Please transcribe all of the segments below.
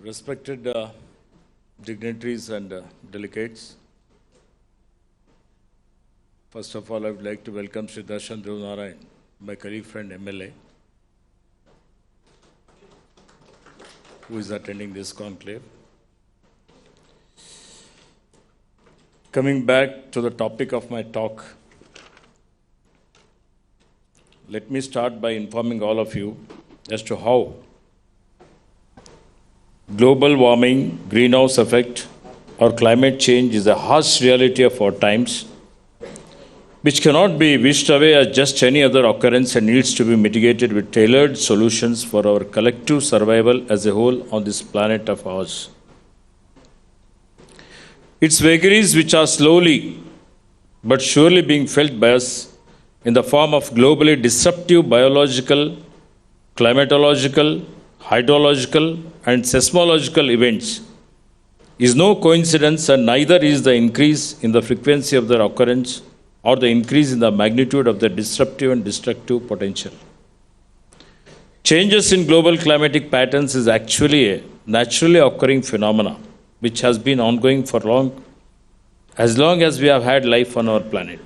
Respected dignitaries and delegates, first of all, I would like to welcome Sri Darshan Dhruv Narayan, my colleague friend MLA, who is attending this conclave. Coming back to the topic of my talk, let me start by informing all of you as to how global warming, greenhouse effect, or climate change is a harsh reality of our times, which cannot be wished away as just any other occurrence and needs to be mitigated with tailored solutions for our collective survival as a whole on this planet of ours. Its vagaries, which are slowly but surely being felt by us in the form of globally disruptive biological, climatological, hydrological, and seismological events, is no coincidence, and neither is the increase in the frequency of their occurrence or the increase in the magnitude of their disruptive and destructive potential. Changes in global climatic patterns is actually a naturally occurring phenomenon which has been ongoing for as long as we have had life on our planet.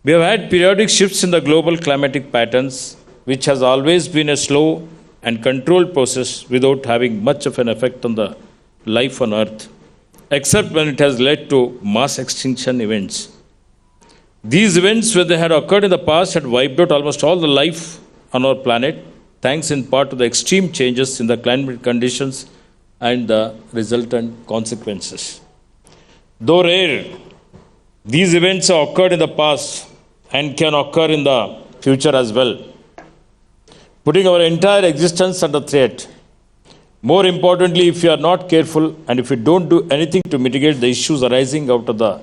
We have had periodic shifts in the global climatic patterns, which has always been a slow and controlled process without having much of an effect on the life on Earth, except when it has led to mass extinction events. These events, when they had occurred in the past, had wiped out almost all the life on our planet, thanks in part to the extreme changes in the climate conditions and the resultant consequences. Though rare, these events have occurred in the past and can occur in the future as well, putting our entire existence under threat. More importantly, if we are not careful and if we don't do anything to mitigate the issues arising out of the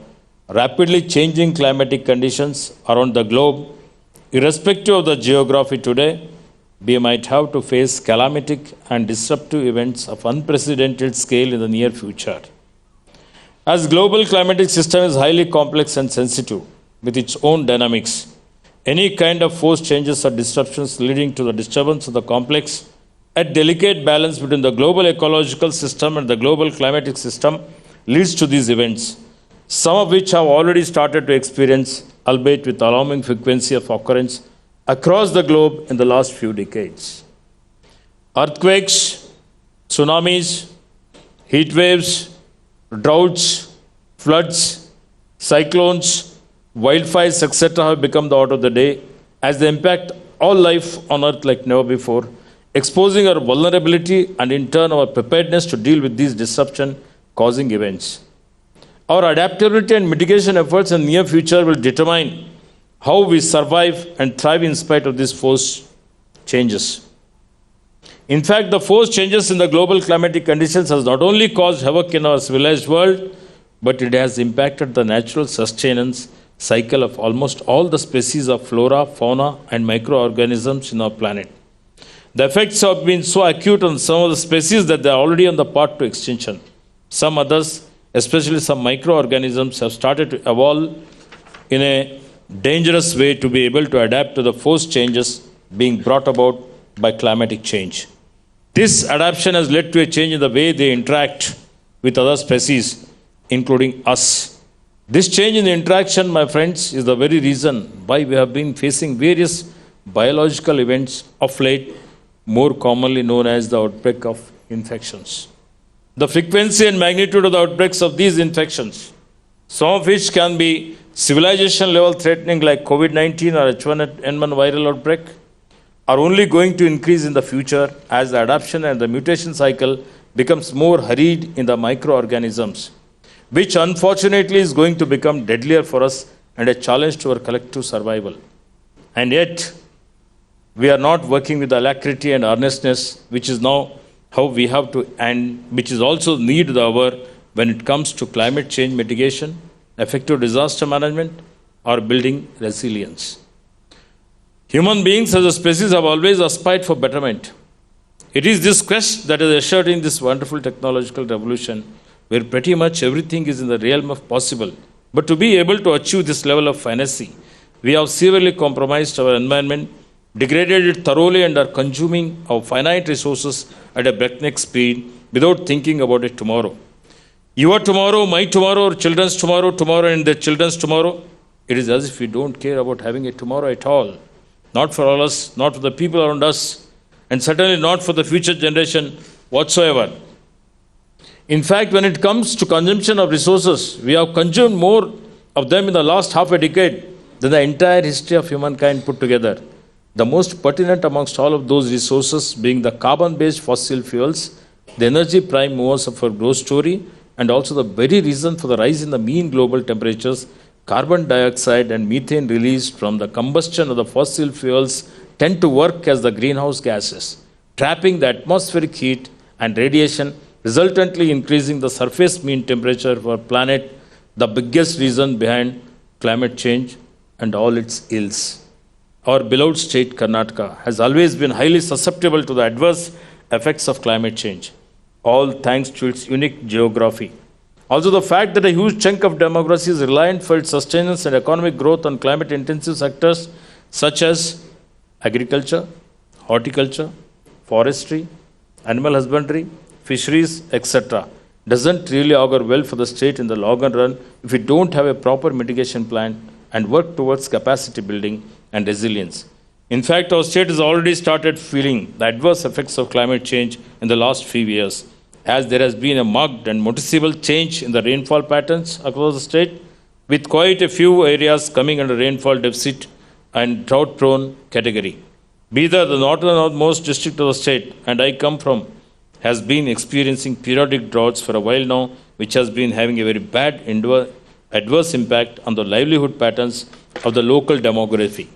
rapidly changing climatic conditions around the globe, irrespective of the geography today, we might have to face calamitous and disruptive events of unprecedented scale in the near future. As global climatic system is highly complex and sensitive with its own dynamics, any kind of forced changes or disruptions leading to the disturbance of the complex and delicate balance between the global ecological system and the global climatic system leads to these events, some of which have already started to experience, albeit with alarming frequency of occurrence across the globe in the last few decades. Earthquakes, tsunamis, heat waves, droughts, floods, cyclones, wildfires, etc. have become the order of the day as they impact all life on Earth like never before, exposing our vulnerability and in turn our preparedness to deal with these disruption-causing events. Our adaptability and mitigation efforts in the near future will determine how we survive and thrive in spite of these forced changes. In fact, the forced changes in the global climatic conditions has not only caused havoc in our civilized world, but it has impacted the natural sustenance cycle of almost all the species of flora, fauna, and microorganisms in our planet. The effects have been so acute on some of the species that they are already on the path to extinction. Some others, especially some microorganisms, have started to evolve in a dangerous way to be able to adapt to the forced changes being brought about by climatic change. This adaptation has led to a change in the way they interact with other species, including us. This change in the interaction, my friends, is the very reason why we have been facing various biological events of late, more commonly known as the outbreak of infections. The frequency and magnitude of the outbreaks of these infections, some of which can be civilization level threatening like COVID-19 or H1N1 viral outbreak, are only going to increase in the future as the adaptation and the mutation cycle becomes more hurried in the microorganisms, which unfortunately is going to become deadlier for us and a challenge to our collective survival. And yet, we are not working with alacrity and earnestness, which is now how we have to, and which is also need the hour when it comes to climate change mitigation, effective disaster management, or building resilience. Human beings as a species have always aspired for betterment. It is this quest that is assured in this wonderful technological revolution, where pretty much everything is in the realm of possible. But to be able to achieve this level of finesse, we have severely compromised our environment degraded it thoroughly, and are consuming our finite resources at a breakneck speed without thinking about it tomorrow. Your tomorrow, my tomorrow, or children's tomorrow, tomorrow, and their children's tomorrow. It is as if we don't care about having a tomorrow at all. Not for all us, not for the people around us, and certainly not for the future generation whatsoever. In fact, when it comes to consumption of resources, we have consumed more of them in the last half a decade than the entire history of humankind put together. The most pertinent amongst all of those resources being the carbon-based fossil fuels, the energy prime movers of our growth story, and also the very reason for the rise in the mean global temperatures. Carbon dioxide and methane released from the combustion of the fossil fuels tend to work as the greenhouse gases, trapping the atmospheric heat and radiation, resultantly increasing the surface mean temperature of our planet, the biggest reason behind climate change and all its ills. Our beloved state, Karnataka, has always been highly susceptible to the adverse effects of climate change, all thanks to its unique geography. Also, the fact that a huge chunk of demography is reliant for its sustenance and economic growth on climate intensive sectors such as agriculture, horticulture, forestry, animal husbandry, fisheries, etc., doesn't really augur well for the state in the long run if we don't have a proper mitigation plan and work towards capacity building and resilience. In fact, our state has already started feeling the adverse effects of climate change in the last few years, as there has been a marked and noticeable change in the rainfall patterns across the state, with quite a few areas coming under rainfall deficit and drought-prone category. Bidar, the northernmost district of the state, and I come from, has been experiencing periodic droughts for a while now, which has been having a very bad adverse impact on the livelihood patterns of the local demography.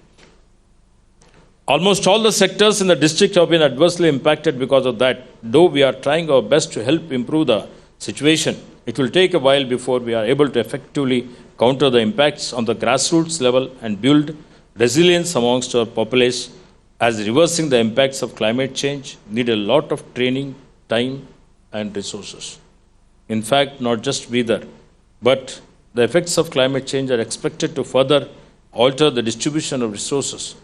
Almost all the sectors in the district have been adversely impacted because of that. Though we are trying our best to help improve the situation, it will take a while before we are able to effectively counter the impacts on the grassroots level and build resilience amongst our populace, as reversing the impacts of climate change need a lot of training, time, and resources. In fact, not just Bidar, but the effects of climate change are expected to further alter the distribution of resources,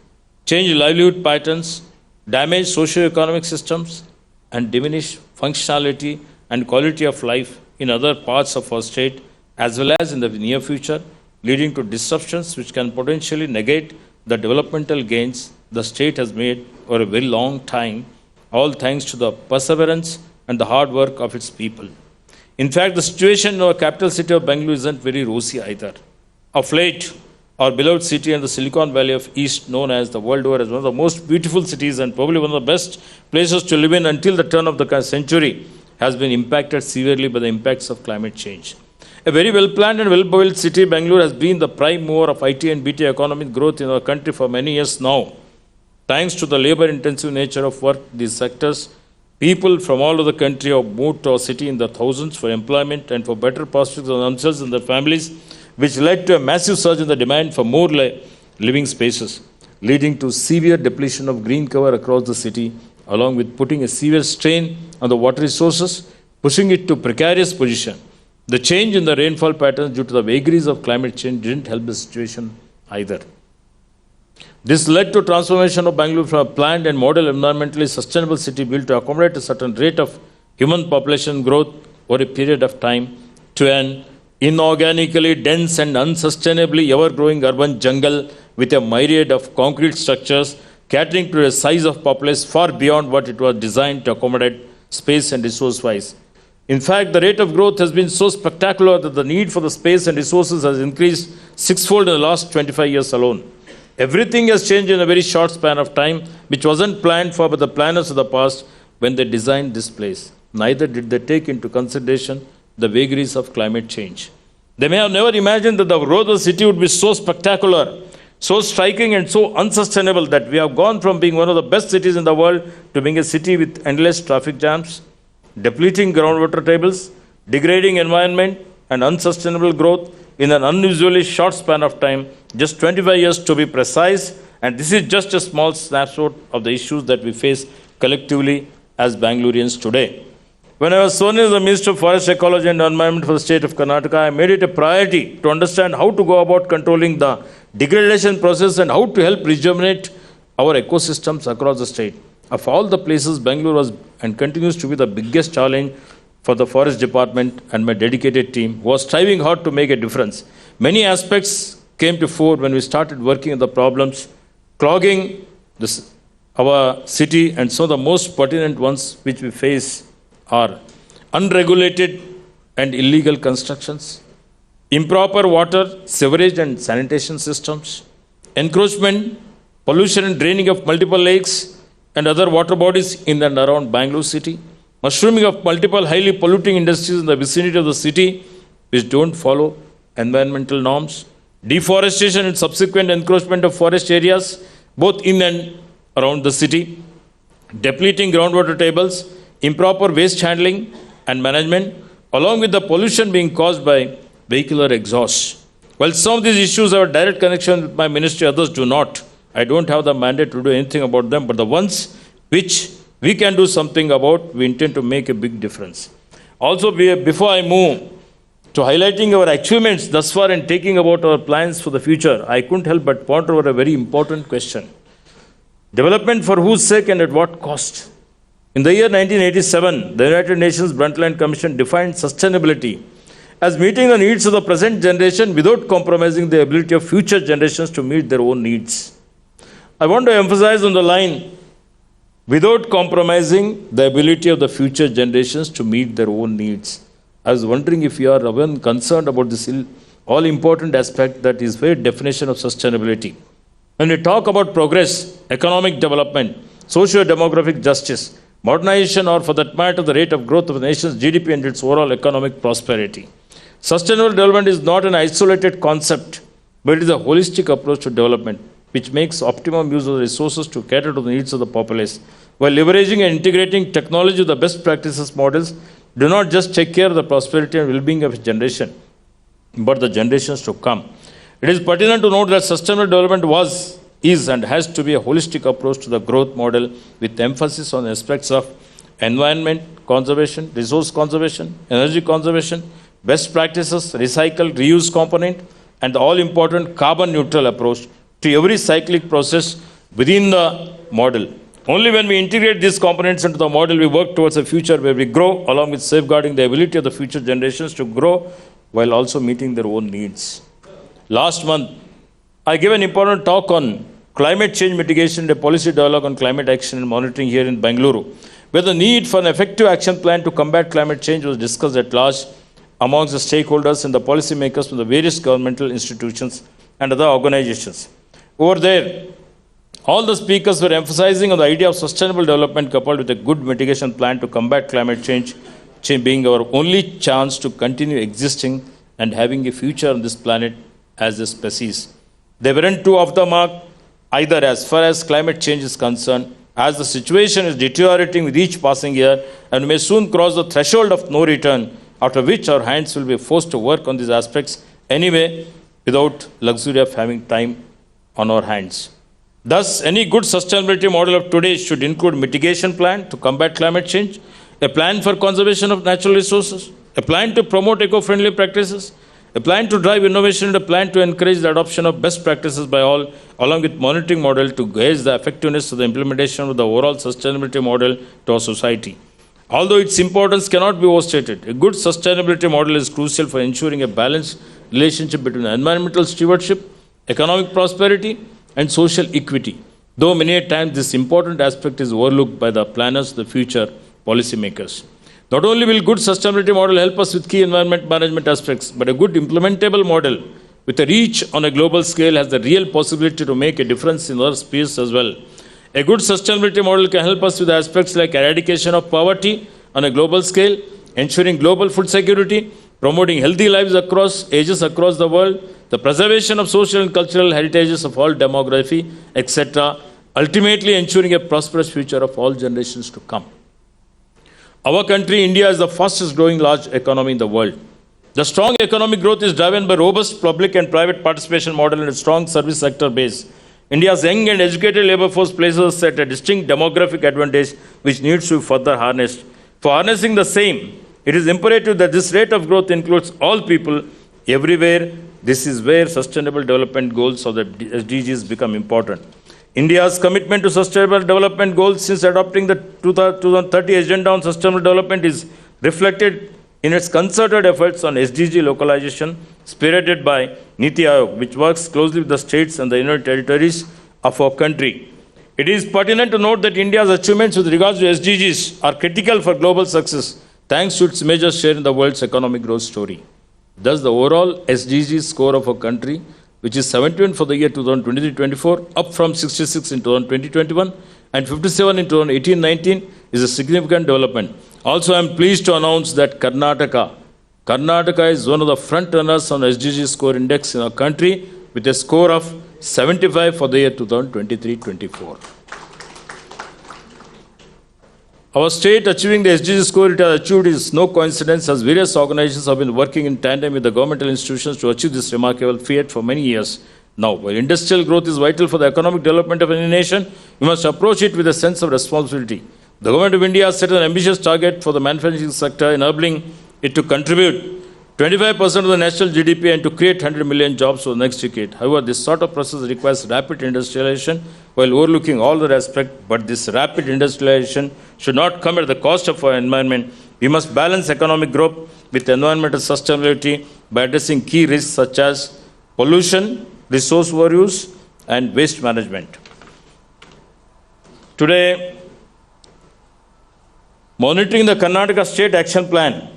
change livelihood patterns, damage socio-economic systems, and diminish functionality and quality of life in other parts of our state as well as in the near future, leading to disruptions which can potentially negate the developmental gains the state has made over a very long time, all thanks to the perseverance and the hard work of its people. In fact, the situation in our capital city of Bangalore isn't very rosy either. Of late, our beloved city and the Silicon Valley of East, known as the world over as one of the most beautiful cities and probably one of the best places to live in until the turn of the century, has been impacted severely by the impacts of climate change. A very well-planned and well-built city, Bangalore has been the prime mover of IT and BT economic growth in our country for many years now. Thanks to the labor-intensive nature of work in these sectors, people from all over the country have moved to our city in the thousands for employment and for better prospects for themselves and their families, which led to a massive surge in the demand for more living spaces, leading to severe depletion of green cover across the city, along with putting a severe strain on the water resources, pushing it to precarious position. The change in the rainfall patterns due to the vagaries of climate change didn't help the situation either. This led to transformation of Bangalore from a planned and model environmentally sustainable city built to accommodate a certain rate of human population growth over a period of time to an inorganically dense and unsustainably ever-growing urban jungle with a myriad of concrete structures catering to a size of populace far beyond what it was designed to accommodate space and resource-wise. In fact, the rate of growth has been so spectacular that the need for the space and resources has increased sixfold in the last 25 years alone. Everything has changed in a very short span of time, which wasn't planned for by the planners of the past when they designed this place. Neither did they take into consideration the vagaries of climate change. They may have never imagined that the growth of the city would be so spectacular, so striking and so unsustainable that we have gone from being one of the best cities in the world to being a city with endless traffic jams, depleting groundwater tables, degrading environment, and unsustainable growth in an unusually short span of time, just 25 years to be precise. And this is just a small snapshot of the issues that we face collectively as Bangaloreans today. When I was sworn in as the Minister of Forest Ecology and Environment for the state of Karnataka, I made it a priority to understand how to go about controlling the degradation process and how to help rejuvenate our ecosystems across the state. Of all the places, Bangalore was and continues to be the biggest challenge for the Forest Department and my dedicated team, who was striving hard to make a difference. Many aspects came to fore when we started working on the problems clogging our city, and some of the most pertinent ones which we face are unregulated and illegal constructions, improper water, sewerage and sanitation systems, encroachment, pollution and draining of multiple lakes and other water bodies in and around Bangalore city, mushrooming of multiple highly polluting industries in the vicinity of the city which don't follow environmental norms, deforestation and subsequent encroachment of forest areas both in and around the city, depleting groundwater tables, improper waste handling and management, along with the pollution being caused by vehicular exhaust. While some of these issues have a direct connection with my ministry, others do not. I don't have the mandate to do anything about them, but the ones which we can do something about, we intend to make a big difference. Also, before I move to highlighting our achievements thus far and taking about our plans for the future, I couldn't help but ponder over a very important question. Development for whose sake and at what cost? In the year 1987, the United Nations Brundtland Commission defined sustainability as meeting the needs of the present generation without compromising the ability of future generations to meet their own needs. I want to emphasize on the line, without compromising the ability of the future generations to meet their own needs. I was wondering if you are even concerned about this all-important aspect that is very definition of sustainability. When we talk about progress, economic development, socio-demographic justice, modernization, or for that matter, the rate of growth of the nation's GDP and its overall economic prosperity, sustainable development is not an isolated concept, but it is a holistic approach to development, which makes optimum use of the resources to cater to the needs of the populace, while leveraging and integrating technology with the best practices models do not just take care of the prosperity and well-being of a generation, but the generations to come. It is pertinent to note that sustainable development is and has to be a holistic approach to the growth model with emphasis on aspects of environment conservation, resource conservation, energy conservation, best practices, recycle, reuse component, and the all-important carbon neutral approach to every cyclic process within the model. Only when we integrate these components into the model, we work towards a future where we grow along with safeguarding the ability of the future generations to grow while also meeting their own needs. Last month, I gave an important talk on climate change mitigation and a policy dialogue on climate action and monitoring here in Bangalore, where the need for an effective action plan to combat climate change was discussed at large amongst the stakeholders and the policymakers from the various governmental institutions and other organizations. Over there, all the speakers were emphasizing on the idea of sustainable development coupled with a good mitigation plan to combat climate change being our only chance to continue existing and having a future on this planet as a species. They weren't too off the mark either as far as climate change is concerned, as the situation is deteriorating with each passing year and may soon cross the threshold of no return, after which our hands will be forced to work on these aspects anyway without luxury of having time on our hands. Thus, any good sustainability model of today should include mitigation plan to combat climate change, a plan for conservation of natural resources, a plan to promote eco-friendly practices, a plan to drive innovation, and a plan to encourage the adoption of best practices by all, along with monitoring model to gauge the effectiveness of the implementation of the overall sustainability model to our society. Although its importance cannot be overstated, a good sustainability model is crucial for ensuring a balanced relationship between environmental stewardship, economic prosperity, and social equity, though many a times this important aspect is overlooked by the planners of the future policymakers. Not only will good sustainability model help us with key environment management aspects, but a good implementable model with a reach on a global scale has the real possibility to make a difference in other spheres as well. A good sustainability model can help us with aspects like eradication of poverty on a global scale, ensuring global food security, promoting healthy lives across ages across the world, the preservation of social and cultural heritages of all demography, etc., ultimately ensuring a prosperous future of all generations to come. Our country, India, is the fastest growing large economy in the world. The strong economic growth is driven by robust public and private participation model and a strong service sector base. India's young and educated labor force places us at a distinct demographic advantage which needs to be further harnessed. For harnessing the same, it is imperative that this rate of growth includes all people everywhere. This is where sustainable development goals of the SDGs become important. India's commitment to sustainable development goals since adopting the 2030 Agenda on Sustainable Development is reflected in its concerted efforts on SDG localization, spearheaded by Niti Aayog, which works closely with the states and the union territories of our country. It is pertinent to note that India's achievements with regards to SDGs are critical for global success, thanks to its major share in the world's economic growth story. Thus, the overall SDG score of our country, which is 71 for the year 2023-24, up from 66 in 2020-21 and 57 in 2018-19, is a significant development. Also, I am pleased to announce that Karnataka is one of the front runners on SDG score index in our country with a score of 75 for the year 2023-24. Our state achieving the SDG score it has achieved is no coincidence, as various organizations have been working in tandem with the governmental institutions to achieve this remarkable feat for many years now. While industrial growth is vital for the economic development of any nation, we must approach it with a sense of responsibility. The Government of India has set an ambitious target for the manufacturing sector, enabling it to contribute 25% of the national GDP and to create 100 million jobs for the next decade. However, this sort of process requires rapid industrialization while overlooking all other aspects, but this rapid industrialization should not come at the cost of our environment. We must balance economic growth with environmental sustainability by addressing key risks such as pollution, resource overuse, and waste management. Today, monitoring the Karnataka State Action Plan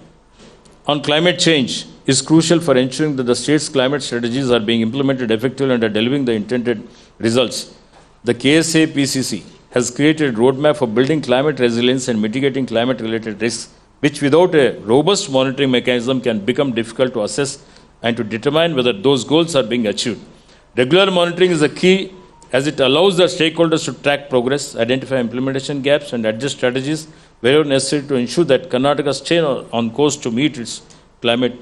on climate change is crucial for ensuring that the state's climate strategies are being implemented effectively and are delivering the intended results. The KSA PCC has created a roadmap for building climate resilience and mitigating climate-related risks, which without a robust monitoring mechanism can become difficult to assess and to determine whether those goals are being achieved. Regular monitoring is a key as it allows the stakeholders to track progress, identify implementation gaps, and adjust strategies wherever necessary to ensure that Karnataka stays on course to meet its climate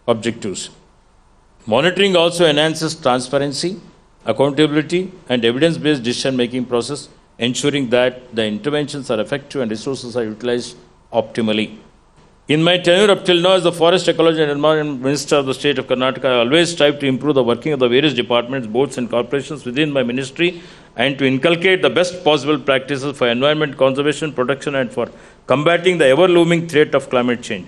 objectives. Monitoring also enhances transparency, accountability, and evidence-based decision-making process, ensuring that the interventions are effective and resources are utilized optimally. In my tenure up till now as the Forest Ecology and Environment Minister of the State of Karnataka, I always strive to improve the working of the various departments, boards and corporations within my ministry and to inculcate the best possible practices for environment conservation, protection and for combating the ever-looming threat of climate change.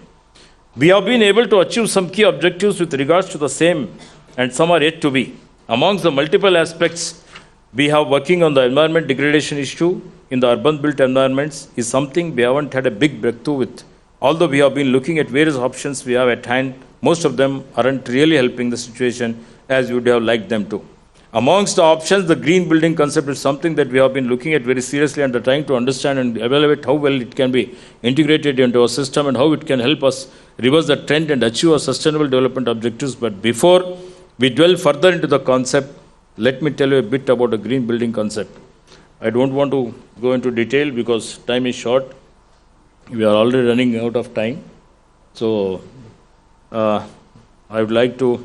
We have been able to achieve some key objectives with regards to the same, and some are yet to be. Amongst the multiple aspects we have working on the environment degradation issue in the urban built environments is something we haven't had a big breakthrough with. Although we have been looking at various options we have at hand, most of them aren't really helping the situation as we would have liked them to. Amongst the options, the green building concept is something that we have been looking at very seriously and are trying to understand and evaluate how well it can be integrated into our system and how it can help us reverse the trend and achieve our sustainable development objectives. But before we dwell further into the concept, let me tell you a bit about the green building concept. I don't want to go into detail because time is short. We are already running out of time. So, I would like to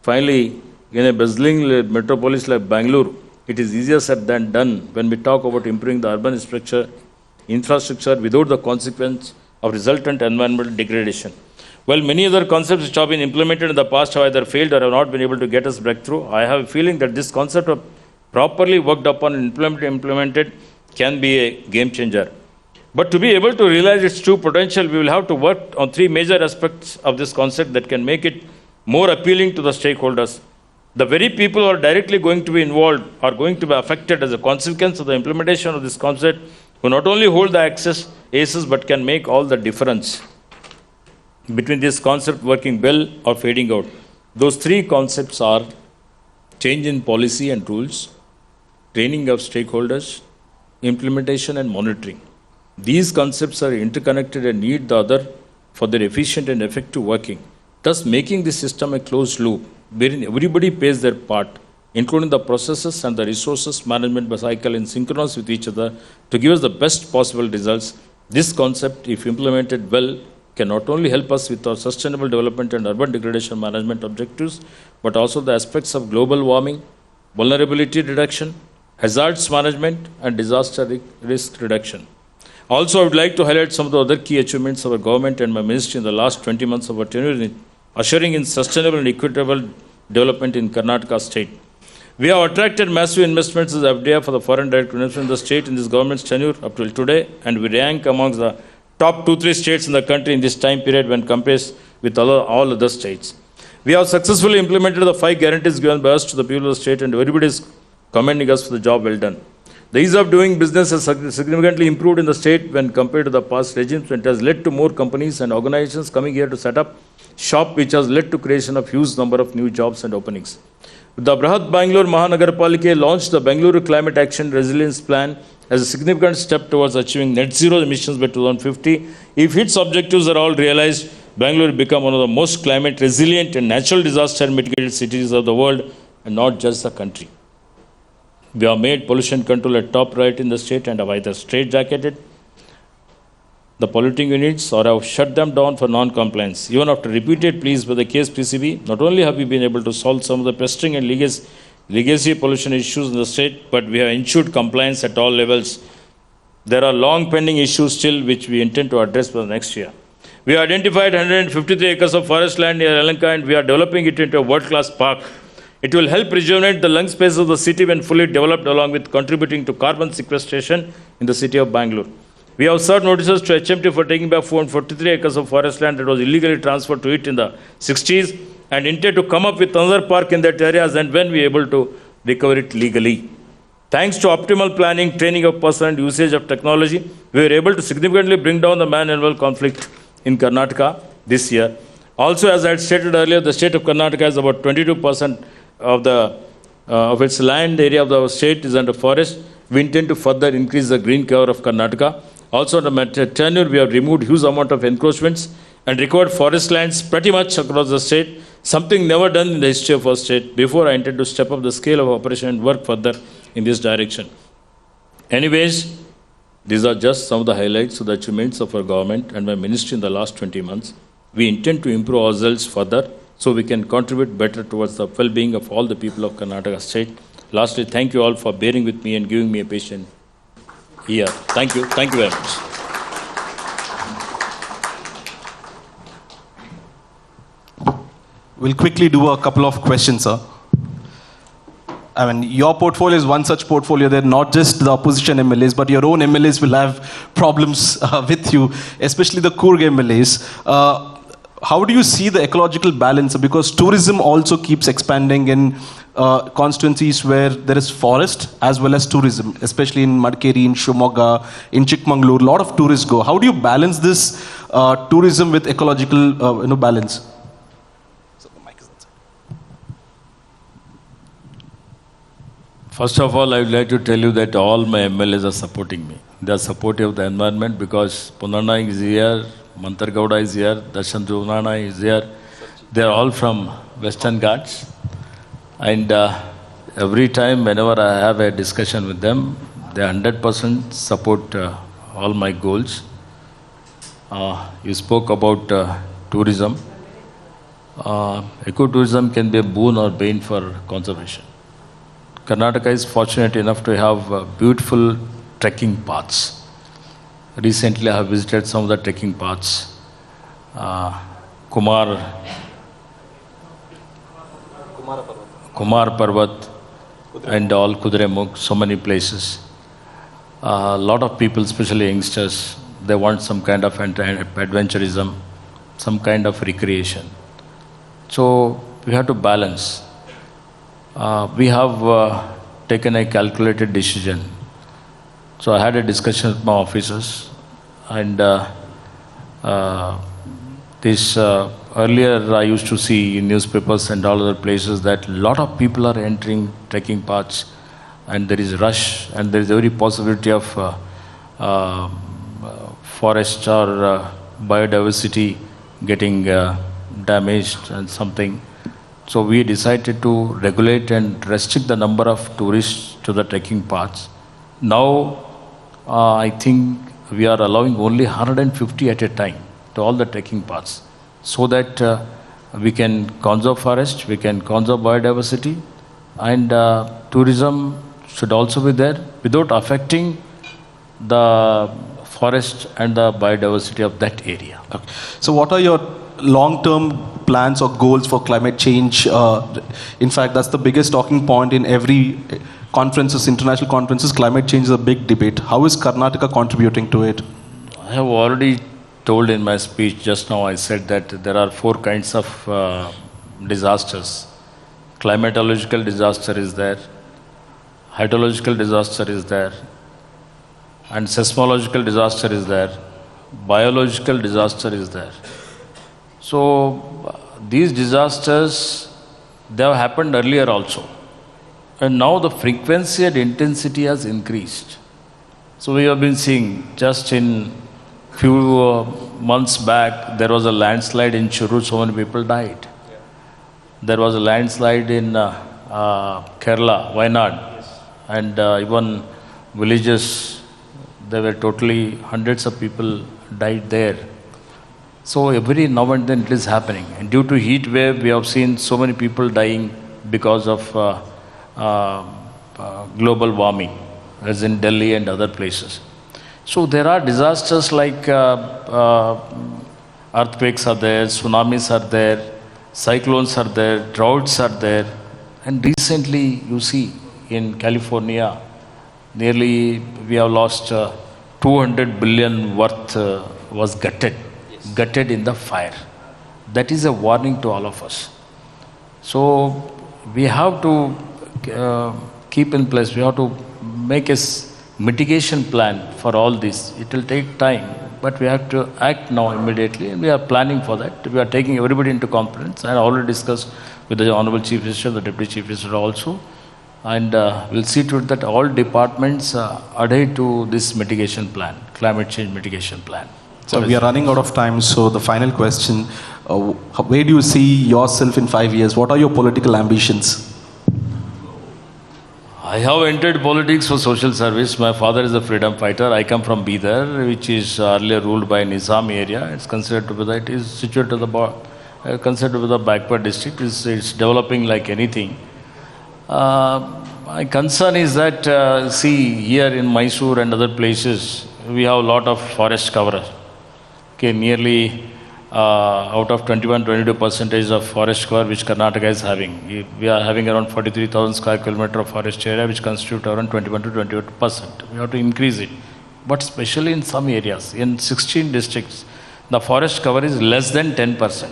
finally, in a bustling metropolis like Bangalore, it is easier said than done when we talk about improving the urban infrastructure without the consequence of resultant environmental degradation. While many other concepts which have been implemented in the past have either failed or have not been able to get us breakthrough, I have a feeling that this concept of properly worked upon and implemented can be a game changer. But to be able to realize its true potential, we will have to work on three major aspects of this concept that can make it more appealing to the stakeholders. The very people who are directly going to be involved are going to be affected as a consequence of the implementation of this concept, who not only hold the aces but can make all the difference between this concept working well or fading out. Those three concepts are change in policy and rules, training of stakeholders, implementation and monitoring. These concepts are interconnected and need the other for their efficient and effective working, thus making the system a closed loop, wherein everybody plays their part, including the processes and the resources management cycle in synchronous with each other to give us the best possible results. This concept, if implemented well, can not only help us with our sustainable development and urban degradation management objectives, but also the aspects of global warming, vulnerability reduction, hazards management, and disaster risk reduction. Also, I would like to highlight some of the other key achievements of our government and my ministry in the last 20 months of our tenure in ushering in sustainable and equitable development in Karnataka state. We have attracted massive investments as FDI for the foreign direct investment in the state in this government's tenure up till today, and we rank amongst the top 2-3 states in the country in this time period when compared with all other states. We have successfully implemented the 5 guarantees given by us to the people of the state, and everybody is commending us for the job well done. The ease of doing business has significantly improved in the state when compared to the past regimes, and it has led to more companies and organizations coming here to set up shop, which has led to creation of huge number of new jobs and openings. The Brahat Bangalore Mahanagarpalike launched the Bangalore Climate Action Resilience Plan as a significant step towards achieving net zero emissions by 2050. If its objectives are all realized, Bangalore will become one of the most climate resilient and natural disaster mitigated cities of the world, and not just the country. We have made pollution control a top priority in the state and have either straitjacketed the polluting units or have shut them down for non-compliance. Even after repeated pleas by the KSPCB, not only have we been able to solve some of the pestering and legacy pollution issues in the state, but we have ensured compliance at all levels. There are long pending issues still which we intend to address for the next year. We have identified 153 acres of forest land near Yelahanka, and we are developing it into a world-class park. It will help rejuvenate the lung space of the city when fully developed, along with contributing to carbon sequestration in the city of Bangalore. We have served notices to HMT for taking back 443 acres of forest land that was illegally transferred to it in the 60s, and intend to come up with another park in that area as and when we are able to recover it legally. Thanks to optimal planning, training of personnel, and usage of technology, we were able to significantly bring down the man-animal conflict in Karnataka this year. Also, as I had stated earlier, the state of Karnataka has about 22% of its land area of the state is under forest. We intend to further increase the green cover of Karnataka. Also, under my tenure, we have removed huge amount of encroachments and recovered forest lands pretty much across the state, something never done in the history of our state. Before, I intend to step up the scale of operation and work further in this direction. Anyways, these are just some of the highlights of the achievements of our government and my ministry in the last 20 months. We intend to improve ourselves further so we can contribute better towards the well-being of all the people of Karnataka state. Lastly, thank you all for bearing with me and giving me a patient ear. Thank you. Thank you very much. We'll quickly do a couple of questions, sir. I mean, your portfolio is one such portfolio that not just the opposition MLAs, but your own MLAs will have problems with you, especially the Coorg MLAs. How do you see the ecological balance? Because tourism also keeps expanding in constituencies where there is forest as well as tourism, especially in Madikeri, in Shimoga, in Chikmagalur. A lot of tourists go. How do you balance this tourism with ecological balance? First of all, I would like to tell you that all my MLAs are supporting me. They are supportive of the environment because Punarna is here, Mantar Gowda is here, Darshan Dhuvnana is here. They are all from Western Ghats. And every time, whenever I have a discussion with them, they 100% support all my goals. You spoke about tourism. Ecotourism can be a boon or bane for conservation. Karnataka is fortunate enough to have beautiful trekking paths. Recently, I have visited some of the trekking paths. Kumar Parvat and all Kudremukh, so many places. A lot of people, especially youngsters, they want some kind of adventurism, some kind of recreation. So we have to balance. We have taken a calculated decision. So I had a discussion with my officers, and earlier I used to see in newspapers and all other places that a lot of people are entering trekking paths, and there is rush, and there is every possibility of forest or biodiversity getting damaged and something. So we decided to regulate and restrict the number of tourists to the trekking paths. Now, I think we are allowing only 150 at a time to all the trekking paths, so that we can conserve forest, we can conserve biodiversity, and tourism should also be there without affecting the forest and the biodiversity of that area. Okay. So what are your long-term plans or goals for climate change. In fact, that's the biggest talking point in every conferences, international conferences. Climate change is a big debate. How is Karnataka contributing to it? I have already told in my speech just now, I said that there are four kinds of disasters. Climatological disaster is there, hydrological disaster is there, and seismological disaster is there, biological disaster is there. So these disasters, they have happened earlier also. And now the frequency and intensity has increased. So we have been seeing just in few months back, there was a landslide in Churu, so many people died. There was a landslide in Kerala, Wayanad, and even villages, there were totally hundreds of people died there. So every now and then it is happening. And due to heat wave, we have seen so many people dying because of global warming, as in Delhi and other places. So there are disasters like earthquakes are there, tsunamis are there, cyclones are there, droughts are there. And recently, you see, in California, nearly we have lost 200 billion worth was gutted in the fire. That is a warning to all of us. So we have to keep in place, we have to make a mitigation plan for all this. It will take time, but we have to act now immediately, and we are planning for that. We are taking everybody into confidence. I already discussed with the Honorable Chief Minister, the Deputy Chief Minister also, and we'll see to it that all departments adhere to this mitigation plan, climate change mitigation plan. So we are running out of time, so the final question, where do you see yourself in 5 years? What are your political ambitions? I have entered politics for social service. My father is a freedom fighter. I come from Bidar, which is earlier ruled by Nizam area. It's considered to be that it is situated to the considered to be the backward district. It's developing like anything. My concern is that see here in Mysore and other places we have a lot of forest cover. Okay, nearly out of 21-22% of forest cover which Karnataka is having. We are having around 43,000 square kilometer of forest area which constitute around 21-28%. We have to increase it. But especially in some areas, in 16 districts, the forest cover is less than 10%.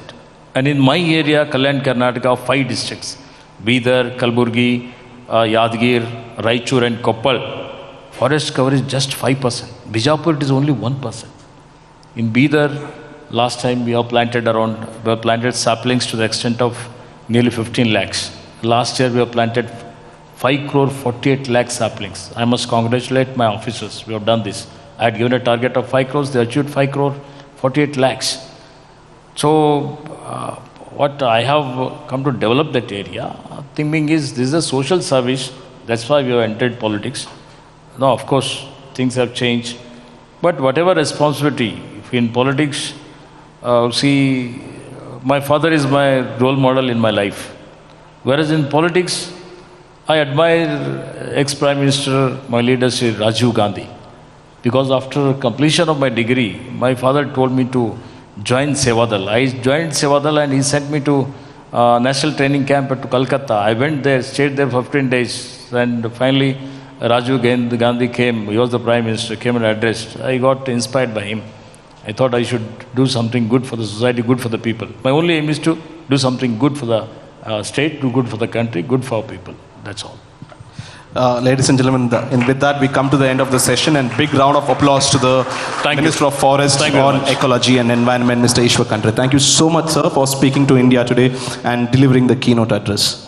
And in my area, Kalyan Karnataka, 5 districts, Bidar, Kalburgi, Yadgir, Raichur and Koppal, forest cover is just 5%. Bijapur it is only 1%. In Bidar, last time we have planted saplings to the extent of nearly 15 lakhs. Last year we have planted 5 crore 48 lakh saplings. I must congratulate my officers. We have done this. I had given a target of 5 crores. They achieved 5 crore 48 lakhs. So what I have come to develop that area, thinking is this is a social service. That's why we have entered politics. Now, of course, things have changed. But whatever responsibility, if in politics, see, my father is my role model in my life. Whereas in politics, I admire ex-Prime Minister, my leader, Sri Rajiv Gandhi. Because after completion of my degree, my father told me to join Sevadal. I joined Sevadal and he sent me to National Training Camp to Calcutta. I went there, stayed there for 15 days, and finally Rajiv Gandhi came. He was the Prime Minister, came and addressed. I got inspired by him. I thought I should do something good for the society, good for the people. My only aim is to do something good for the state, do good for the country, good for our people. That's all. Ladies and gentlemen, and with that we come to the end of the session, and big round of applause to the Minister of Forest on Ecology and Environment, Mr. Ishwar Khandre. Thank you so much, sir, for speaking to India today and delivering the keynote address.